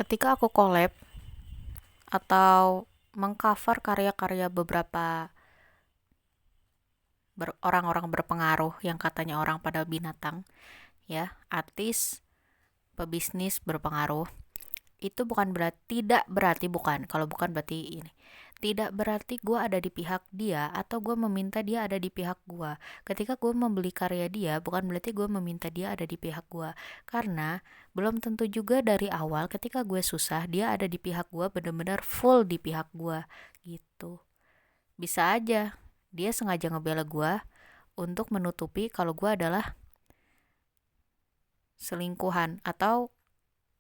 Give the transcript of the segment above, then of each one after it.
Ketika aku collab atau mengcover karya-karya beberapa orang-orang berpengaruh yang katanya orang pada binatang, ya, artis, pebisnis berpengaruh, itu bukan berarti, tidak berarti, bukan, kalau bukan berarti ini. Tidak berarti gue ada di pihak dia atau gue meminta dia ada di pihak gue. Ketika gue membeli karya dia, bukan berarti gue meminta dia ada di pihak gue. Karena belum tentu juga dari awal ketika gue susah, dia ada di pihak gue, bener-bener full di pihak gue. Gitu. Bisa aja dia sengaja ngebela gue untuk menutupi kalau gue adalah selingkuhan atau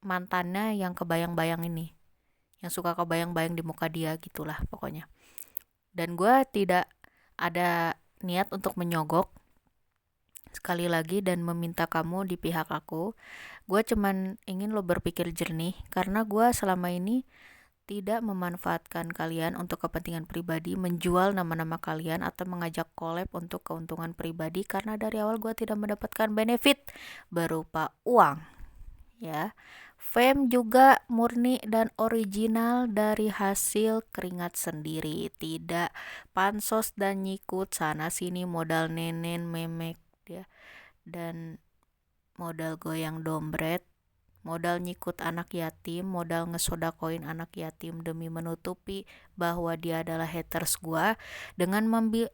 mantannya yang kebayang-bayang ini, yang suka kebayang-bayang di muka dia, gitulah pokoknya. Dan gue tidak ada niat untuk menyogok sekali lagi dan meminta kamu di pihak aku. Gue cuman ingin lo berpikir jernih, karena gue selama ini tidak memanfaatkan kalian untuk kepentingan pribadi, menjual nama-nama kalian atau mengajak collab untuk keuntungan pribadi, karena dari awal gue tidak mendapatkan benefit berupa uang, ya. Fame juga murni dan original dari hasil keringat sendiri, tidak pansos dan nyikut sana sini modal nenen memek dia dan modal goyang dompet, modal nyikut anak yatim, modal ngesodakoin anak yatim demi menutupi bahwa dia adalah haters gua dengan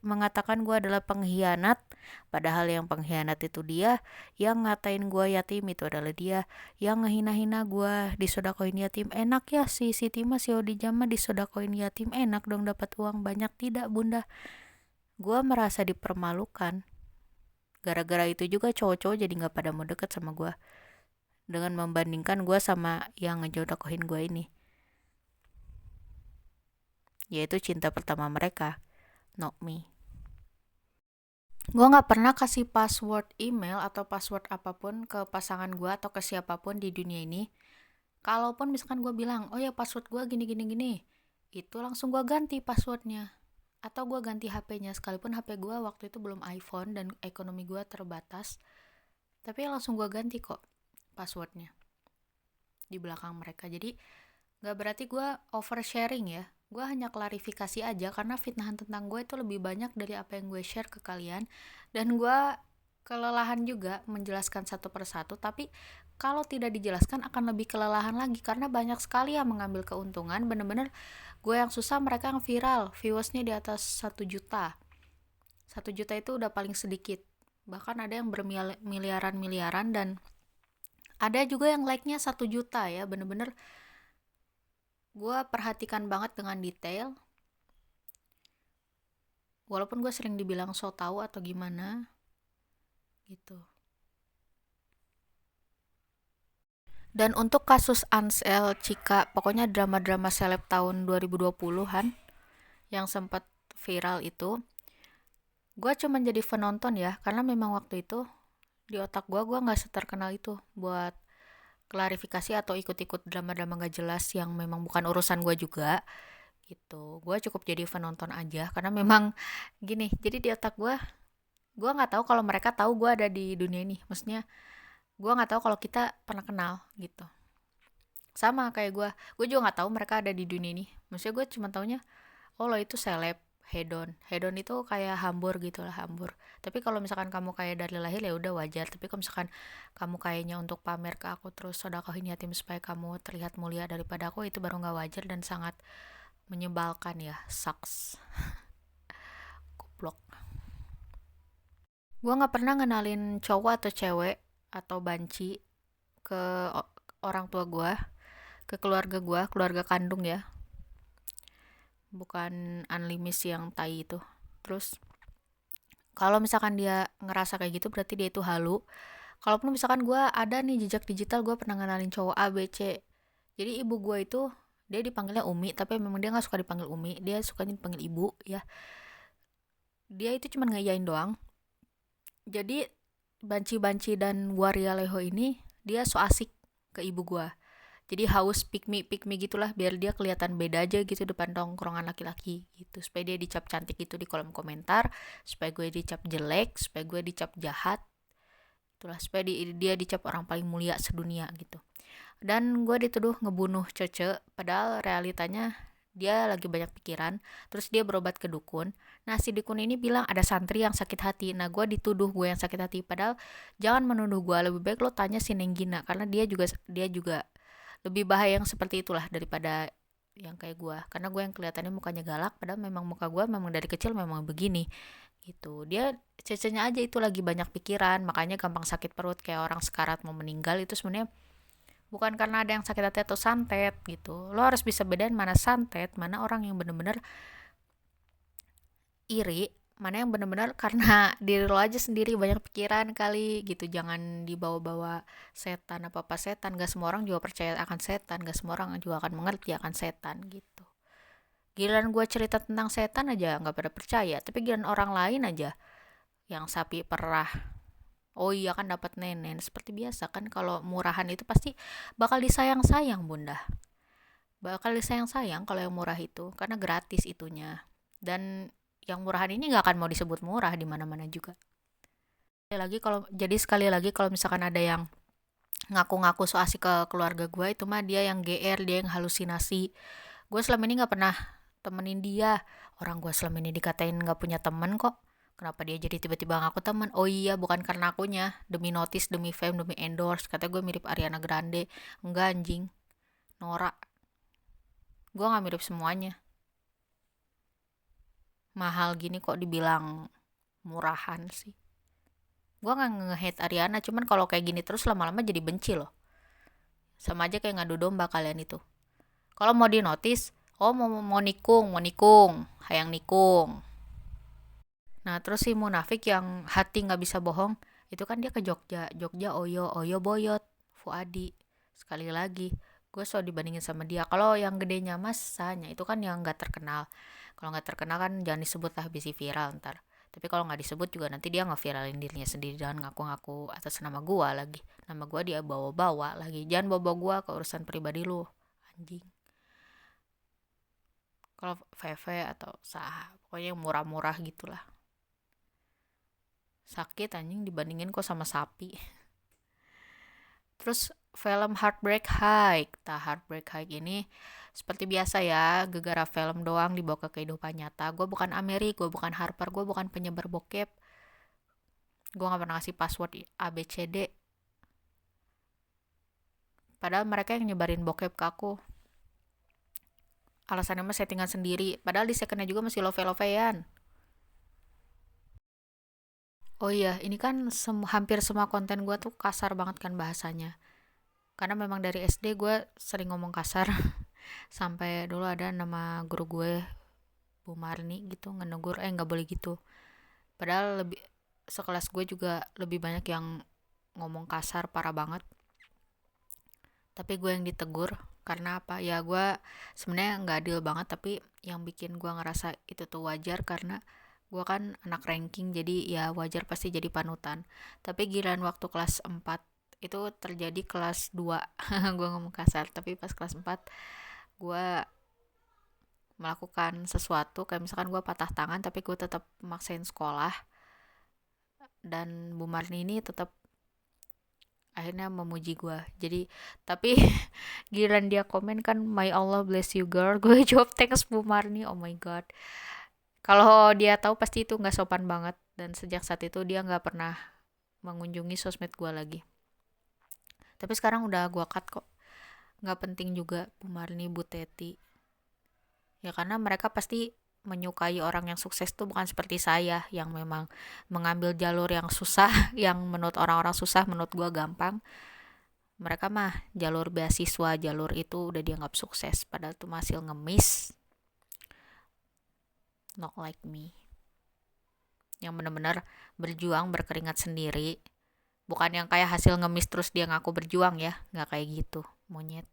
mengatakan gua adalah pengkhianat, padahal yang pengkhianat itu dia, yang ngatain gua yatim itu adalah dia, yang ngehina-hina gua disodakoin yatim. Enak ya si Siti mah, si Odijah mah disodakoin yatim, enak dong dapat uang banyak. Tidak bunda, gua merasa dipermalukan. Gara-gara itu juga cowok-cowok jadi gak pada mau deket sama gua, dengan membandingkan gue sama yang ngejodohin gue ini, yaitu cinta pertama mereka, not me. Gue gak pernah kasih password email atau password apapun ke pasangan gue atau ke siapapun di dunia ini. Kalaupun misalkan gue bilang, oh ya password gue gini, itu langsung gue ganti passwordnya. Atau gue ganti HP-nya, sekalipun HP gue waktu itu belum iPhone dan ekonomi gue terbatas. Tapi langsung gue ganti kok passwordnya di belakang mereka. Jadi gak berarti gue oversharing ya, gue hanya klarifikasi aja, karena fitnahan tentang gue itu lebih banyak dari apa yang gue share ke kalian, dan gue kelelahan juga menjelaskan satu persatu. Tapi kalau tidak dijelaskan akan lebih kelelahan lagi, karena banyak sekali yang mengambil keuntungan. Bener-bener gue yang susah, mereka yang viral, viewersnya di atas 1 juta. 1 juta itu udah paling sedikit, bahkan ada yang bermiliaran-miliaran, dan ada juga yang like-nya 1 juta ya. Bener-bener gue perhatikan banget dengan detail, walaupun gue sering dibilang so tau atau gimana gitu. Dan untuk kasus Ansel, Cika, pokoknya drama-drama seleb tahun 2020-an yang sempat viral itu, gue cuma jadi penonton ya, karena memang waktu itu di otak gue gak seterkenal itu buat klarifikasi atau ikut-ikut drama-drama gak jelas yang memang bukan urusan gue juga gitu. Gue cukup jadi penonton aja, karena memang gini, jadi di otak gue nggak tahu kalau mereka tahu gue ada di dunia ini. Maksudnya gue nggak tahu kalau kita pernah kenal gitu. Sama kayak gue juga nggak tahu mereka ada di dunia ini. Maksudnya gue cuma taunya, oh lo itu seleb, hedon itu kayak hambur gitu lah, hambur. Tapi kalau misalkan kamu kayak dari lahir ya udah wajar. Tapi kalau misalkan kamu kayaknya untuk pamer ke aku terus sodakohin yatim supaya kamu terlihat mulia daripada aku, itu baru nggak wajar dan sangat menyebalkan ya. Sucks. Goblok. Gue nggak pernah ngenalin cowok atau cewek atau banci ke orang tua gue, ke keluarga gue, keluarga kandung ya, bukan unlimis yang tai itu. Terus kalau misalkan dia ngerasa kayak gitu, berarti dia itu halu. Kalaupun misalkan gue ada nih jejak digital, gue pernah ngenalin cowok A, B, C. Jadi ibu gue itu, dia dipanggilnya Umi, tapi memang dia gak suka dipanggil Umi, dia suka dipanggil ibu ya. Dia itu cuma ngayain doang. Jadi banci-banci dan waria leho ini dia so asik ke ibu gue. Jadi haus pick me gitulah, biar dia kelihatan beda aja gitu depan tongkrongan laki-laki gitu, supaya dia dicap cantik gitu di kolom komentar, supaya gue dicap jelek, supaya gue dicap jahat, itulah, supaya dia dicap orang paling mulia sedunia gitu. Dan gue dituduh ngebunuh Cece, padahal realitanya dia lagi banyak pikiran, terus dia berobat ke dukun. Nah, si dukun ini bilang ada santri yang sakit hati. Nah, gue dituduh gue yang sakit hati, padahal jangan menuduh gue, lebih baik lo tanya si Neng Gina, karena dia juga lebih bahaya yang seperti itulah daripada yang kayak gue. Karena gue yang kelihatannya mukanya galak, padahal memang muka gue memang dari kecil memang begini gitu. Dia cecenya aja itu lagi banyak pikiran, makanya gampang sakit perut kayak orang sekarat mau meninggal. Itu sebenarnya bukan karena ada yang sakit hati atau santet gitu. Lo harus bisa bedain mana santet, mana orang yang bener-bener iri, mana yang bener-bener karena diri lo aja sendiri banyak pikiran kali gitu. Jangan dibawa-bawa setan apa-apa setan. Gak semua orang juga percaya akan setan, gak semua orang juga akan mengerti akan setan gitu. Giliran gue cerita tentang setan aja gak pada percaya, tapi giliran orang lain aja yang sapi perah, oh iya kan dapat nenen, seperti biasa kan kalau murahan itu pasti bakal disayang-sayang bunda, bakal disayang-sayang kalau yang murah itu karena gratis itunya. Dan yang murahan ini nggak akan mau disebut murah di mana-mana juga. Sekali lagi kalau misalkan ada yang ngaku-ngaku so asik ke keluarga gue, itu mah dia yang GR, dia yang halusinasi. Gue selama ini nggak pernah temenin dia. Orang gue selama ini dikatain nggak punya temen kok. Kenapa dia jadi tiba-tiba ngaku temen? Oh iya, bukan karena akunya. Demi notice, demi fame, demi endorse. Katanya gue mirip Ariana Grande. Enggak anjing. Norak. Gue nggak mirip semuanya. Mahal gini kok dibilang murahan sih. Gue nggak nge-hate Ariana, cuman kalau kayak gini terus lama-lama jadi benci loh. Sama aja kayak ngadu domba kalian itu. Kalau mau di notice, oh mau nikung, hayang nikung. Nah terus si munafik yang hati nggak bisa bohong, itu kan dia ke Jogja, Oyo, Oyo Boyot, Fuadi. Sekali lagi, gue selalu dibandingin sama dia. Kalau yang gedenya Mas Sanya itu kan yang nggak terkenal. Kalau nggak terkenal kan jangan disebut lah, bisi viral ntar. Tapi kalau nggak disebut juga nanti dia nge-viralin dirinya sendiri dan ngaku-ngaku atas nama gue lagi. Nama gue dia bawa-bawa lagi. Jangan bawa gue ke urusan pribadi lu, anjing. Kalau VV atau sah, pokoknya yang murah-murah gitulah. Sakit anjing dibandingin kok sama sapi. Terus film Heartbreak High. Heartbreak High ini seperti biasa ya, gegara film doang dibawa ke kehidupan nyata. Gue bukan Ameri, gue bukan Harper, gue bukan penyebar bokep. Gue gak pernah ngasih password ABCD. Padahal mereka yang nyebarin bokep ke aku. Alasannya mah settingan sendiri. Padahal di secondnya juga masih love-lovean. Oh iya, ini kan hampir semua konten gue tuh kasar banget kan bahasanya. Karena memang dari SD gue sering ngomong kasar. Sampai dulu ada nama guru gue, Bu Marni gitu, ngenegur, nggak boleh gitu. Padahal lebih sekelas gue juga lebih banyak yang ngomong kasar parah banget. Tapi gue yang ditegur karena apa? Ya gue sebenarnya nggak adil banget, tapi yang bikin gue ngerasa itu tuh wajar karena gue kan anak ranking, jadi ya wajar pasti jadi panutan. Tapi giliran waktu kelas 4 itu terjadi kelas 2 gue ngomong kasar, tapi pas kelas 4 gue melakukan sesuatu kayak misalkan gue patah tangan tapi gue tetap maksain sekolah, dan Bu Marni ini tetap akhirnya memuji gue. Jadi tapi giliran dia komen kan, my Allah bless you girl, gue jawab thanks Bu Marni. Oh my god, kalau dia tahu pasti itu nggak sopan banget. Dan sejak saat itu dia nggak pernah mengunjungi sosmed gue lagi. Tapi sekarang udah gue cut kok, nggak penting juga Bu Marni, Bu Teti. Ya karena mereka pasti menyukai orang yang sukses tuh bukan seperti saya yang memang mengambil jalur yang susah, yang menurut orang-orang susah, menurut gue gampang. Mereka mah jalur beasiswa, jalur itu udah dianggap sukses, padahal tuh hasil ngemis. Not like me, yang benar-benar berjuang berkeringat sendiri, bukan yang kayak hasil ngemis terus dia ngaku berjuang ya, nggak kayak gitu, monyet.